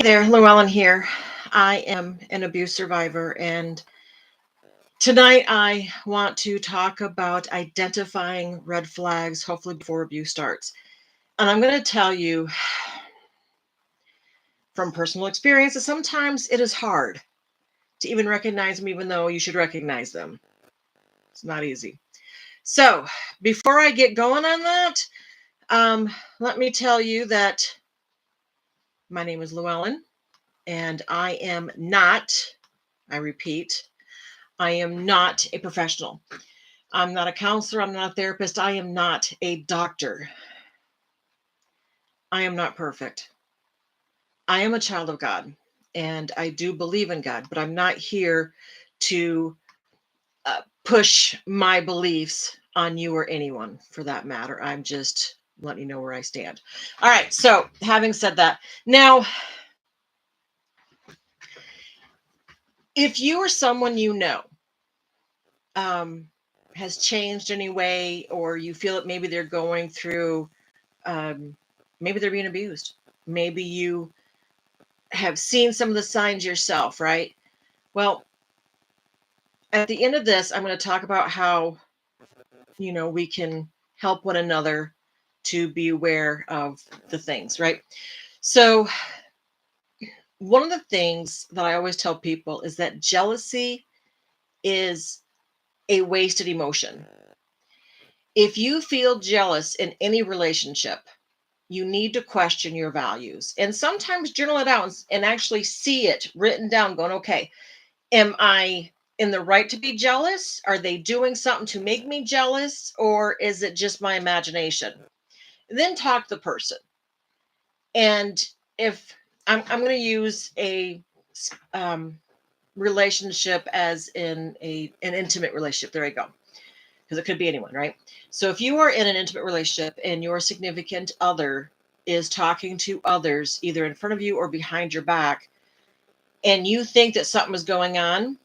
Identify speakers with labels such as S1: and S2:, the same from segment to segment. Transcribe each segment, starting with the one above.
S1: There, Llewellyn here. I am an abuse survivor, and tonight I want to talk about identifying red flags, hopefully before abuse starts. And I'm going to tell you from personal experience that sometimes it is hard to even recognize them, even though you should recognize them. It's not easy. So, before I get going on that, let me tell you that my name is Llewellyn, and I am not, I repeat, I am not a professional. I'm not a counselor. I'm not a therapist. I am not a doctor. I am not perfect. I am a child of God, and I do believe in God, but I'm not here to push my beliefs on you or anyone for that matter. I'm just letting you know where I stand. All right. So, having said that, now, if you or someone you know um, has changed anyway, or you feel that maybe they're going through, um, maybe they're being abused, maybe you have seen some of the signs yourself, right? Well, at the end of this, I'm going to talk about how, we can help one another to be aware of the things, right? So, one of the things that I always tell people is that jealousy is a wasted emotion. If you feel jealous in any relationship, you need to question your values and sometimes journal it out and actually see it written down, going, okay, am I in the right to be jealous? Are they doing something to make me jealous? Or is it just my imagination? Then talk to the person. And if I'm going to use a um, relationship as in an intimate relationship, there you go. Because it could be anyone, right? So if you are in an intimate relationship and your significant other is talking to others, either in front of you or behind your back, and you think that something is going on,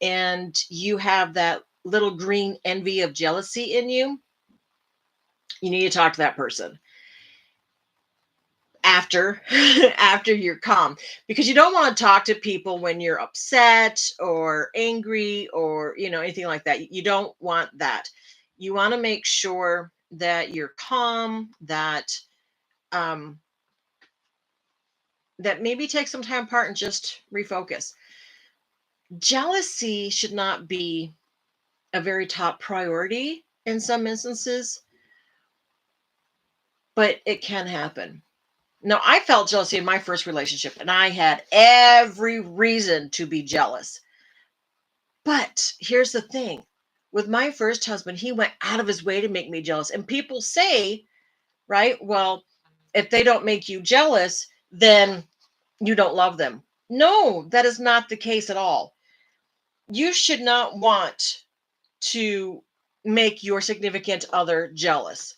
S1: and you have that little green envy of jealousy in you, you need to talk to that person after after you're calm, because you don't want to talk to people when you're upset or angry or anything like that. You don't want that. You want to make sure that you're calm, um that maybe take some time apart and just refocus. Jealousy should not be a very top priority in some instances, but it can happen. Now, I felt jealousy in my first relationship, and I had every reason to be jealous. But here's the thing, with my first husband, he went out of his way to make me jealous. And people say, right, well, if they don't make you jealous, then you don't love them. No, that is not the case at all. You should not want to make your significant other jealous.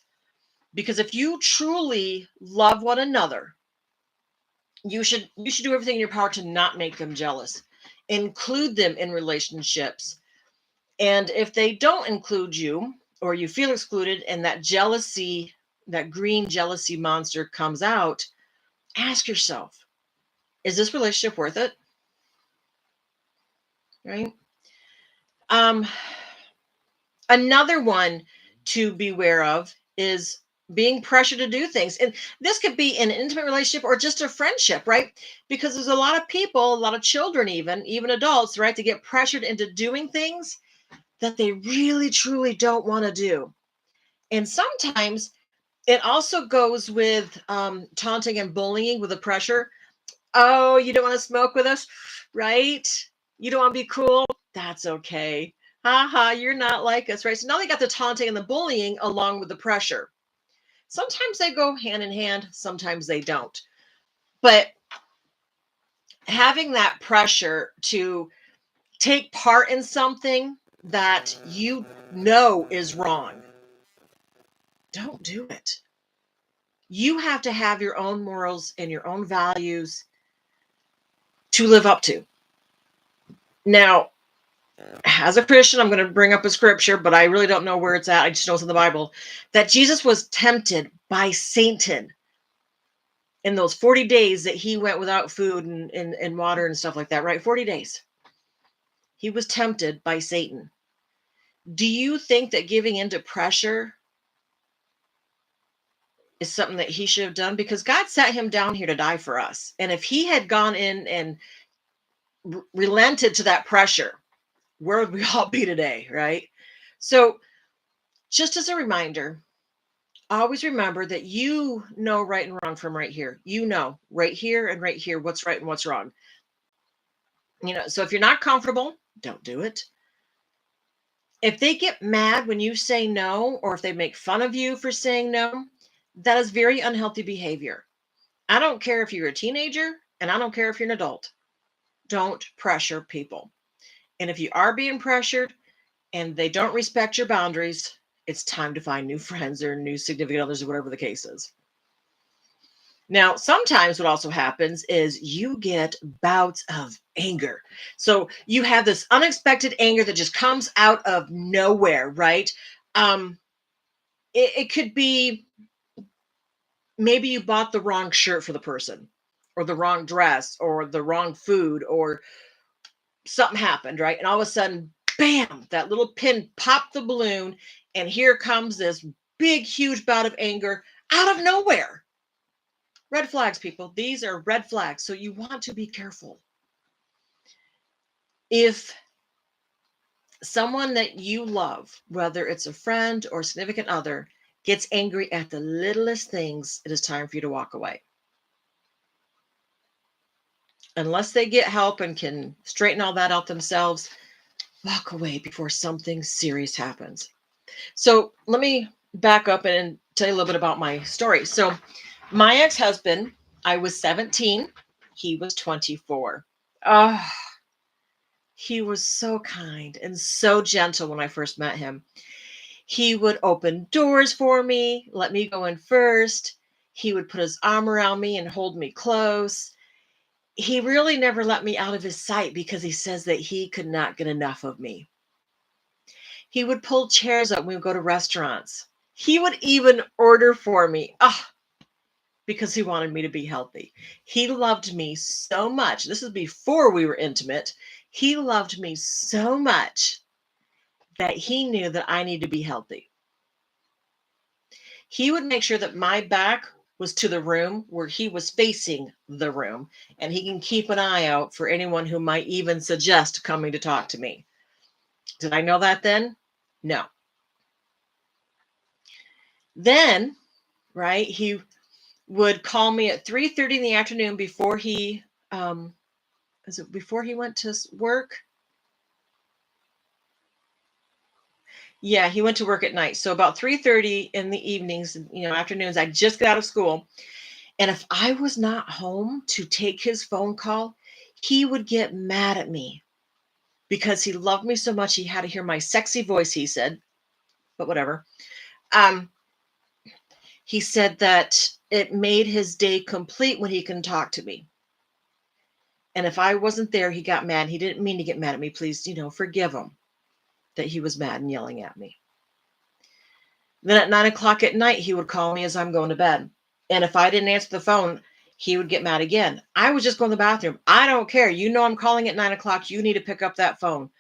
S1: Because if you truly love one another, you should do everything in your power to not make them jealous. Include them in relationships. And if they don't include you, or you feel excluded, and that jealousy, that green jealousy monster comes out, ask yourself, is this relationship worth it? Right? Um, Another one to beware of is being pressured to do things. And this could be in an intimate relationship or just a friendship, right? Because there's a lot of people, a lot of children, even adults, right, to get pressured into doing things that they really truly don't want to do. And sometimes it also goes with taunting and bullying with the pressure. Oh, you don't want to smoke with us, right? You don't want to be cool. That's okay. Ha ha, you're not like us, right? So now they got the taunting and the bullying along with the pressure. Sometimes they go hand in hand, sometimes they don't. But having that pressure to take part in something that you know is wrong, don't do it. You have to have your own morals and your own values to live up to. Now, as a Christian, I'm going to bring up a scripture, but I really don't know where it's at. I just know it's in the Bible that Jesus was tempted by Satan in those 40 days that he went without food and water and stuff like that, right? 40 days. He was tempted by Satan. Do you think that giving into pressure is something that he should have done? Because God sat him down here to die for us. And if he had gone in and relented to that pressure, where would we all be today, right? So, just as a reminder, always remember that you know right and wrong from right here. You know right here and right here what's right and what's wrong. So if you're not comfortable, don't do it. If they get mad when you say no, or if they make fun of you for saying no, that is very unhealthy behavior. I don't care if you're a teenager, and I don't care if you're an adult. Don't pressure people. And if you are being pressured and they don't respect your boundaries, it's time to find new friends or new significant others or whatever the case is. Now, sometimes what also happens is you get bouts of anger. So you have this unexpected anger that just comes out of nowhere, right? Um, it could be maybe you bought the wrong shirt for the person, or the wrong dress, or the wrong food, or something happened, right? And all of a sudden, bam, that little pin popped the balloon, and here comes this big, huge bout of anger out of nowhere. Red flags, people. These are red flags. So you want to be careful. If someone that you love, whether it's a friend or significant other, gets angry at the littlest things, it is time for you to walk away. Unless they get help and can straighten all that out themselves, walk away before something serious happens. So let me back up and tell you a little bit about my story. So my ex-husband, I was 17. He was 24. Oh, he was so kind and so gentle when I first met him. He would open doors for me, let me go in first. He would put his arm around me and hold me close. He really never let me out of his sight because he says that he could not get enough of me. He would pull chairs up when we would go to restaurants. He would even order for me. Because he wanted me to be healthy. He loved me so much. This is before we were intimate. He loved me so much that he knew that I needed to be healthy. He would make sure that my back was to the room, where he was facing the room, and he can keep an eye out for anyone who might even suggest coming to talk to me. Did I know that then? No. Then, right, he would call me at 3:30 in the afternoon before he is it before he went to work? Yeah, he went to work at night. So about 3:30 in the evenings, afternoons, I just got out of school. And if I was not home to take his phone call, he would get mad at me because he loved me so much. He had to hear my sexy voice, he said, but whatever. Um, he said that it made his day complete when he can talk to me. And if I wasn't there, he got mad. He didn't mean to get mad at me. Please, forgive him that he was mad and yelling at me. Then at 9 o'clock at night, he would call me as I'm going to bed. And if I didn't answer the phone, he would get mad again. I was just going to the bathroom. I don't care. I'm calling at 9 o'clock. You need to pick up that phone.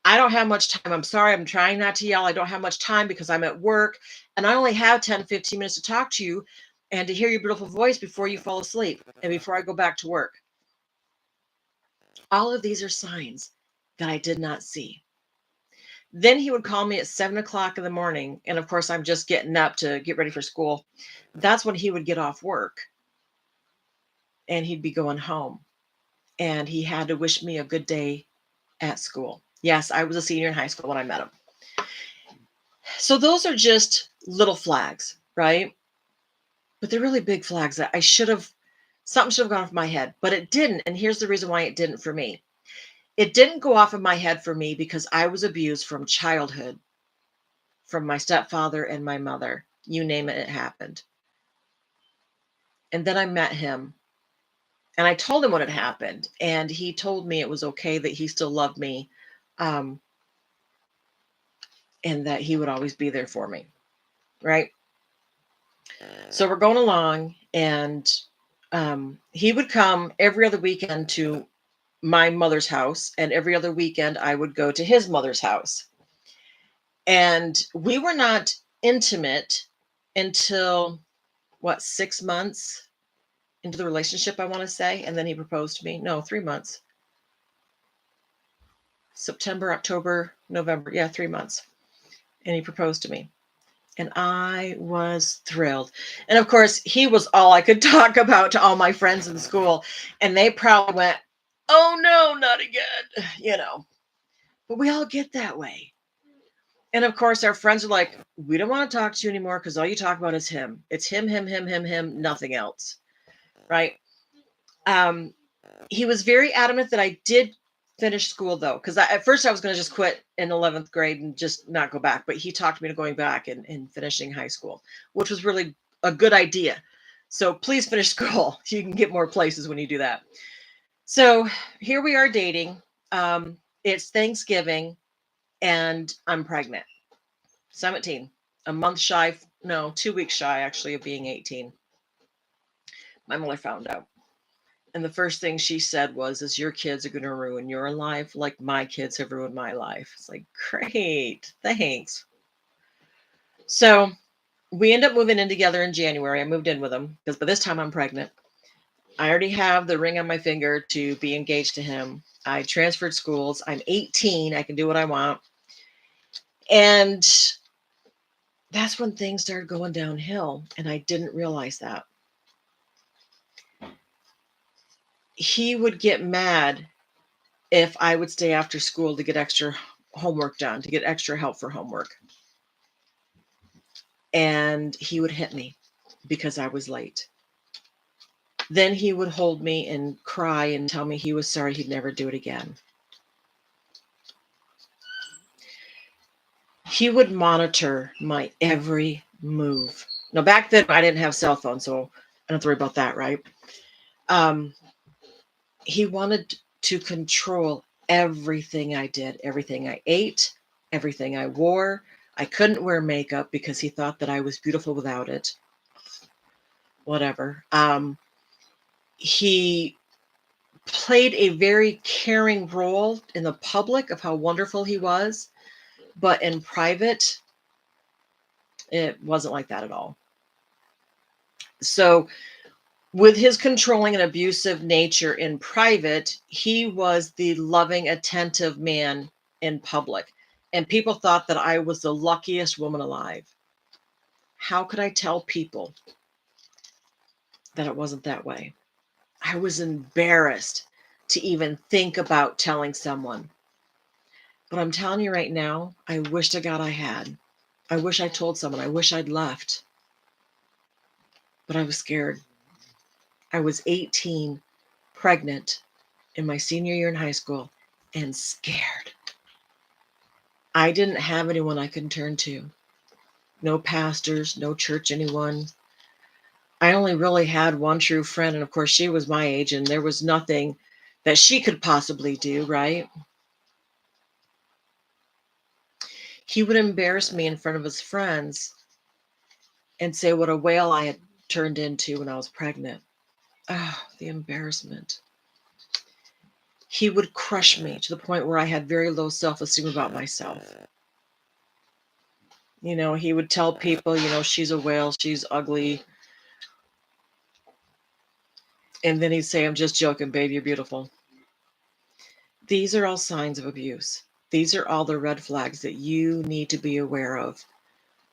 S1: I don't have much time. I'm sorry. I'm trying not to yell. I don't have much time because I'm at work. And I only have 10, 15 minutes to talk to you and to hear your beautiful voice before you fall asleep and before I go back to work. All of these are signs that I did not see. Then he would call me at 7 o'clock in the morning. And of course, I'm just getting up to get ready for school. That's when he would get off work and he'd be going home. And he had to wish me a good day at school. Yes, I was a senior in high school when I met him. So those are just little flags, right? But they're really big flags that something should have gone off my head, but it didn't. And here's the reason why it didn't for me. It didn't go off of my head for me because I was abused from childhood, from my stepfather and my mother. You name it, it happened. And then I met him and I told him what had happened. And he told me it was okay, that he still loved me, um, and that he would always be there for me. Right. So we're going along, and He would come every other weekend to my mother's house, and every other weekend I would go to his mother's house. And we were not intimate until what, 6 months into the relationship, I want to say. And then he proposed to me. No, 3 months. September, October, November. Yeah, 3 months. And he proposed to me. And I was thrilled. And of course, he was all I could talk about to all my friends in school. And they probably went, oh no, not again, you know. But we all get that way. And of course, our friends are like, we don't want to talk to you anymore because all you talk about is him. It's him, him, him, him, him, nothing else. Right. Um, he was very adamant that I did finish school though, because at first I was going to just quit in 11th grade and just not go back. But he talked me to going back and finishing high school, which was really a good idea. So please finish school. You can get more places when you do that. So here we are dating. It's Thanksgiving and I'm pregnant. 17, a month shy, no, 2 weeks shy actually of being 18. My mother found out. And the first thing she said was, is your kids are going to ruin your life like my kids have ruined my life. It's like, great, thanks. So we end up moving in together in January. I moved in with him because by this time I'm pregnant. I already have the ring on my finger to be engaged to him. I transferred schools. I'm 18. I can do what I want. And that's when things started going downhill. And I didn't realize that. He would get mad if I would stay after school to get extra homework done, to get extra help for homework. And he would hit me because I was late. Then he would hold me and cry and tell me he was sorry, he'd never do it again. He would monitor my every move. Now, back then, I didn't have cell phones, so I don't have to worry about that, right? Um, he wanted to control everything I did, everything I ate, everything I wore. I couldn't wear makeup because he thought that I was beautiful without it. Whatever. He played a very caring role in the public of how wonderful he was, but in private, it wasn't like that at all. So, with his controlling and abusive nature in private, he was the loving, attentive man in public. And people thought that I was the luckiest woman alive. How could I tell people that it wasn't that way? I was embarrassed to even think about telling someone. But I'm telling you right now, I wish to God I had. I wish I told someone. I wish I'd left. But I was scared. I was 18, pregnant in my senior year in high school, and scared. I didn't have anyone I could turn to. No pastors, no church anyone. I only really had one true friend, and of course she was my age, and there was nothing that she could possibly do, right? He would embarrass me in front of his friends and say what a whale I had turned into when I was pregnant. Oh, the embarrassment. He would crush me to the point where I had very low self-esteem about myself. He would tell people, she's a whale, she's ugly. And then he'd say, I'm just joking, babe, you're beautiful. These are all signs of abuse. These are all the red flags that you need to be aware of.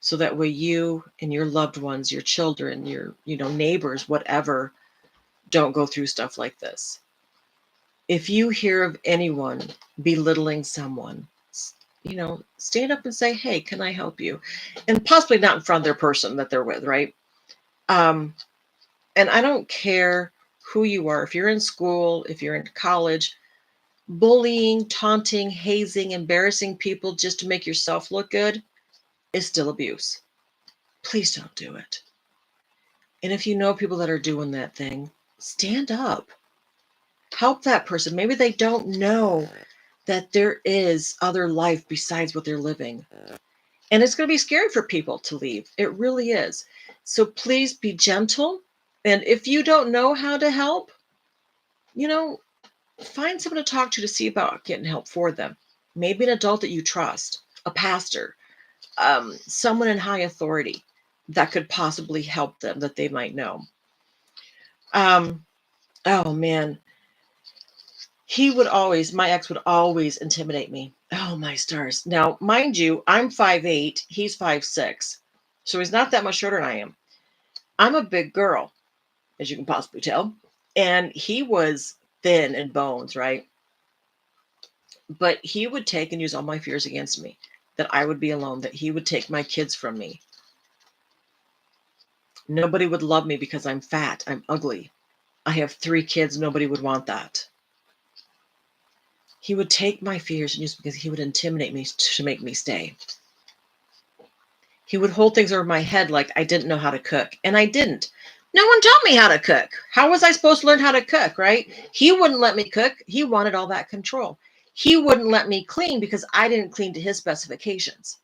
S1: So that way you and your loved ones, your children, your, neighbors, whatever, don't go through stuff like this. If you hear of anyone belittling someone, stand up and say, hey, can I help you? And possibly not in front of their person that they're with, right? And I don't care who you are. If you're in school, if you're in college, bullying, taunting, hazing, embarrassing people just to make yourself look good is still abuse. Please don't do it. And if you know people that are doing that thing, stand up. Help that person. Maybe they don't know that there is other life besides what they're living. And it's going to be scary for people to leave. It really is. So please be gentle. And if you don't know how to help, you know, find someone to talk to see about getting help for them. Maybe an adult that you trust, a pastor, someone in high authority that could possibly help them that they might know. Um, oh man, my ex would always intimidate me. Oh my stars. Now, mind you, I'm 5'8", he's 5'6", so he's not that much shorter than I am. I'm a big girl, as you can possibly tell, and he was thin and bones, right? But he would take and use all my fears against me, that I would be alone, that he would take my kids from me. Nobody would love me because I'm fat, I'm ugly. I have 3 kids, nobody would want that. He would take my fears and use because he would intimidate me to make me stay. He would hold things over my head like I didn't know how to cook, and I didn't. No one taught me how to cook. How was I supposed to learn how to cook, right? He wouldn't let me cook. He wanted all that control. He wouldn't let me clean because I didn't clean to his specifications.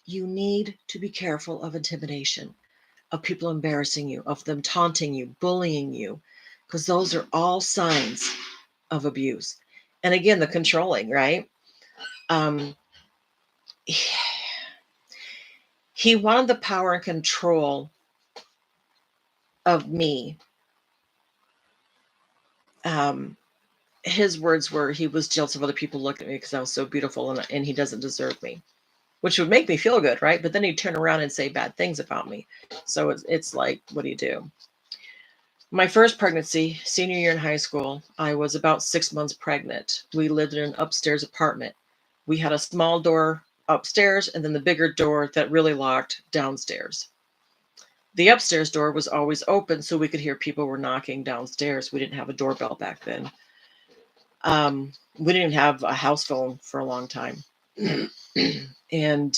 S1: You need to be careful of intimidation, of people embarrassing you, of them taunting you, bullying you, because those are all signs of abuse. And again, the controlling, right? Um, he wanted the power and control of me. Um, his words were he was jealous of other people looking at me because I was so beautiful and he doesn't deserve me, which would make me feel good, right? But then he'd turn around and say bad things about me. So it's like, what do you do? My first pregnancy, senior year in high school, I was about 6 months pregnant. We lived in an upstairs apartment. We had a small door upstairs and then the bigger door that really locked downstairs. The upstairs door was always open so we could hear people were knocking downstairs. We didn't have a doorbell back then. We didn't even have a house phone for a long time. And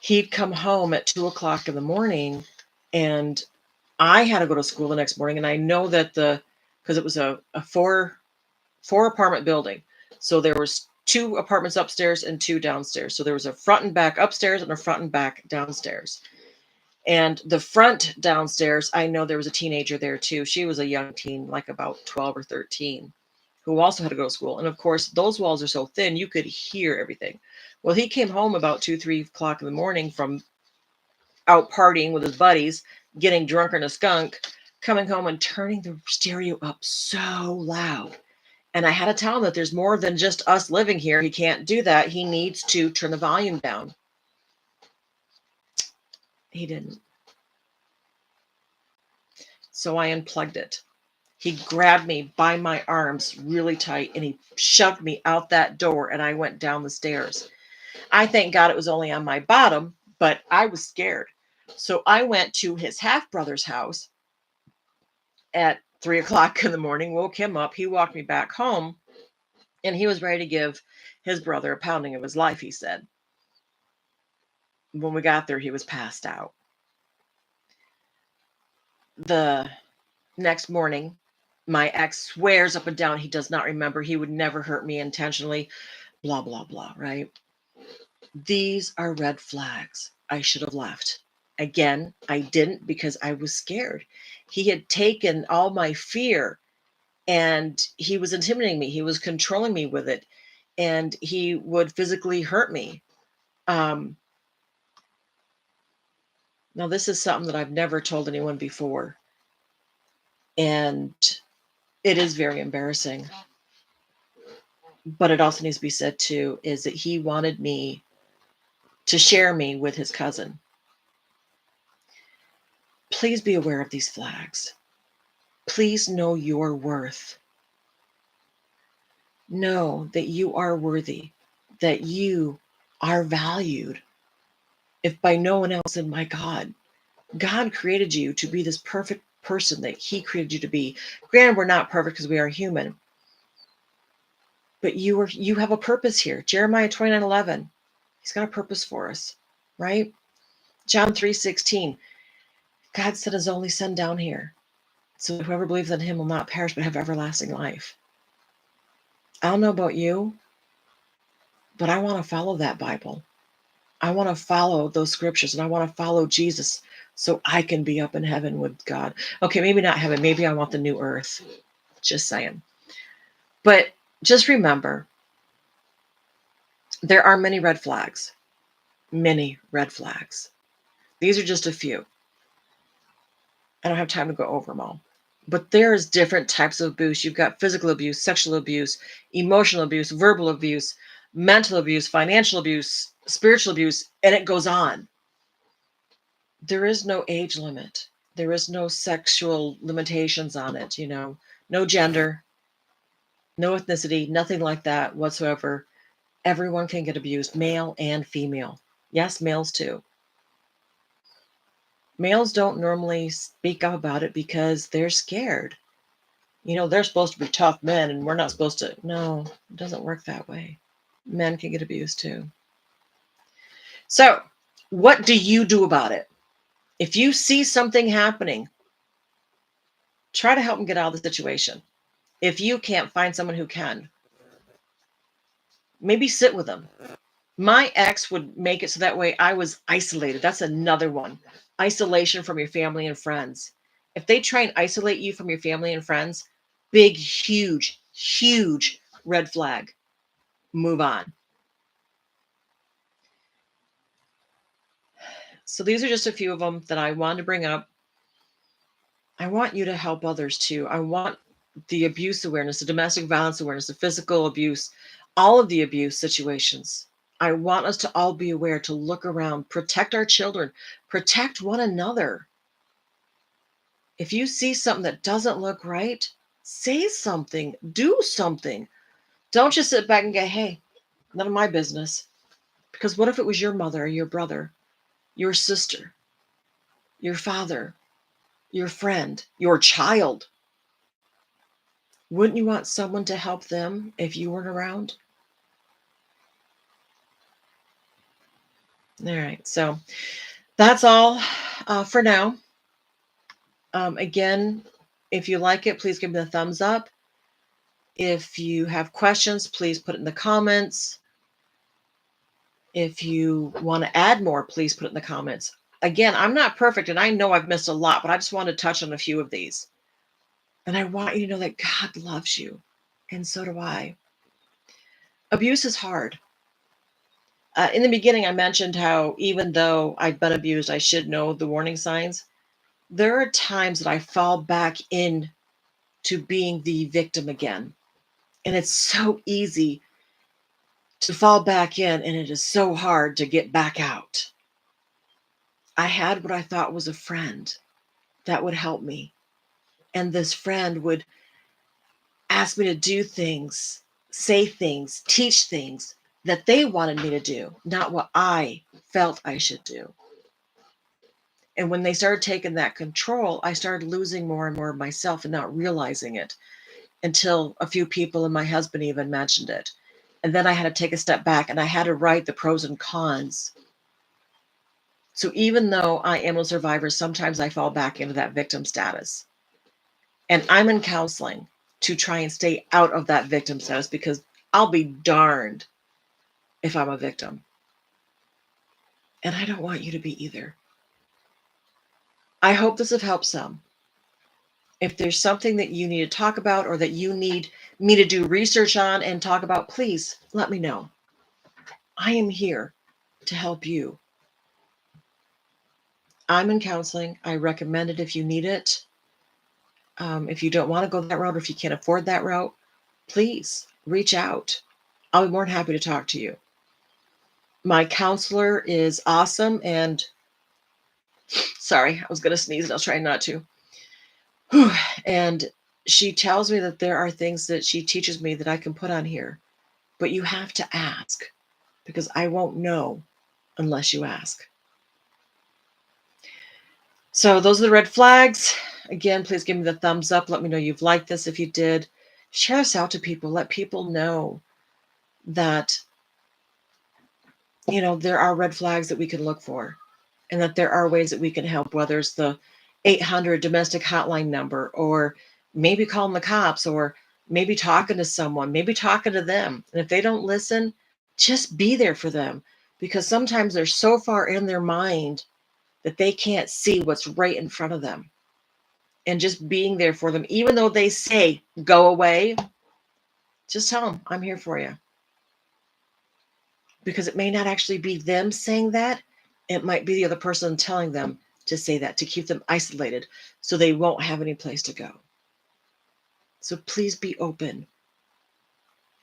S1: he'd come home at 2 o'clock in the morning, and I had to go to school the next morning. And I know that because it was a four apartment building. So there was 2 apartments upstairs and 2 downstairs. So there was a front and back upstairs and a front and back downstairs. And the front downstairs, I know there was a teenager there too. She was a young teen, like about 12 or 13, who also had to go to school. And of course, those walls are so thin, you could hear everything. Well, he came home about 2, 3 o'clock in the morning from out partying with his buddies, getting drunk in a skunk, coming home and turning the stereo up so loud. And I had to tell him that there's more than just us living here. He can't do that. He needs to turn the volume down. He didn't. So I unplugged it. He grabbed me by my arms really tight and he shoved me out that door and I went down the stairs. I thank God it was only on my bottom, but I was scared. So I went to his half brother's house at 3 o'clock in the morning, woke him up. He walked me back home and he was ready to give his brother a pounding of his life, he said. When we got there, he was passed out. The next morning, my ex swears up and down he does not remember. He would never hurt me intentionally, blah, blah, blah, right? These are red flags. I should have left. Again, I didn't because I was scared. He had taken all my fear and he was intimidating me. He was controlling me with it and he would physically hurt me. Um, Now, this is something that I've never told anyone before. And it is very embarrassing. But it also needs to be said too is that he wanted me to share me with his cousin. Please be aware of these flags. Please know your worth. Know that you are worthy, that you are valued. If by no one else than my God, God created you to be this perfect person that he created you to be. Granted, we're not perfect because we are human, but you have a purpose here. Jeremiah 29:11. He's got a purpose for us, right? John 3:16. God sent his only son down here. So whoever believes in him will not perish but have everlasting life. I don't know about you, but I want to follow that Bible. I want to follow those scriptures and I want to follow Jesus so I can be up in heaven with God. Okay, maybe not heaven. Maybe I want the new earth. Just saying. But just remember, there are many red flags. Many red flags. These are just a few. I don't have time to go over them all. But there's different types of abuse. You've got physical abuse, sexual abuse, emotional abuse, verbal abuse, mental abuse, financial abuse, spiritual abuse, and it goes on. There is no age limit. There is no sexual limitations on it, no gender, no ethnicity, nothing like that whatsoever. Everyone can get abused, male and female. Yes, males too. Males don't normally speak up about it because they're scared. They're supposed to be tough men and we're not supposed to. No, it doesn't work that way. Men can get abused too. So, what do you do about it? If you see something happening, try to help them get out of the situation. If you can't find someone who can, maybe sit with them. My ex would make it so that way I was isolated. That's another one. Isolation from your family and friends. If they try and isolate you from your family and friends, big, huge, huge red flag. Move on. So these are just a few of them that I wanted to bring up. I want you to help others too. I want the abuse awareness, the domestic violence awareness, the physical abuse, all of the abuse situations. I want us to all be aware, to look around, protect our children, protect one another. If you see something that doesn't look right, say something, do something. Don't just sit back and go, hey, none of my business. Because what if it was your mother or your brother, your sister, your father, your friend, your child? Wouldn't you want someone to help them if you weren't around? All right, so that's all for now. Again, if you like it, please give me a thumbs up. If you have questions, please put it in the comments. If you want to add more, please put it in the comments. Again, I'm not perfect and I know I've missed a lot, but I just want to touch on a few of these. And I want you to know that God loves you. And so do I. Abuse is hard. In the beginning, I mentioned how even though I've been abused, I should know the warning signs. There are times that I fall back in to being the victim again. And it's so easy to fall back in, and it is so hard to get back out. I had what I thought was a friend that would help me. And this friend would ask me to do things, say things, teach things that they wanted me to do, not what I felt I should do. And when they started taking that control, I started losing more and more of myself and not realizing it until a few people and my husband even mentioned it. And then I had to take a step back and I had to write the pros and cons. So even though I am a survivor, sometimes I fall back into that victim status. And I'm in counseling to try and stay out of that victim status because I'll be darned if I'm a victim. And I don't want you to be either. I hope this has helped some. If there's something that you need to talk about or that you need me to do research on and talk about, please let me know. I am here to help you. I'm in counseling. I recommend it if you need it. If you don't want to go that route or if you can't afford that route, please reach out. I'll be more than happy to talk to you. My counselor is awesome. And sorry, I was going to sneeze and I was trying not to. And she tells me that there are things that she teaches me that I can put on here, but you have to ask because I won't know unless you ask. So those are the red flags. Again, please give me the thumbs up. Let me know you've liked this. If you did, share this out to people. Let people know that, there are red flags that we can look for and that there are ways that we can help, whether it's the 800 domestic hotline number or maybe calling the cops or maybe talking to someone, maybe talking to them. And if they don't listen, just be there for them because sometimes they're so far in their mind that they can't see what's right in front of them, and just being there for them, even though they say, go away, just tell them, I'm here for you. Because it may not actually be them saying that. It might be the other person telling them to say that, to keep them isolated so they won't have any place to go. So please be open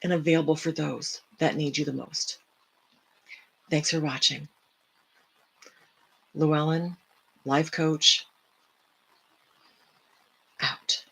S1: and available for those that need you the most. Thanks for watching. Llewellyn, life coach, out.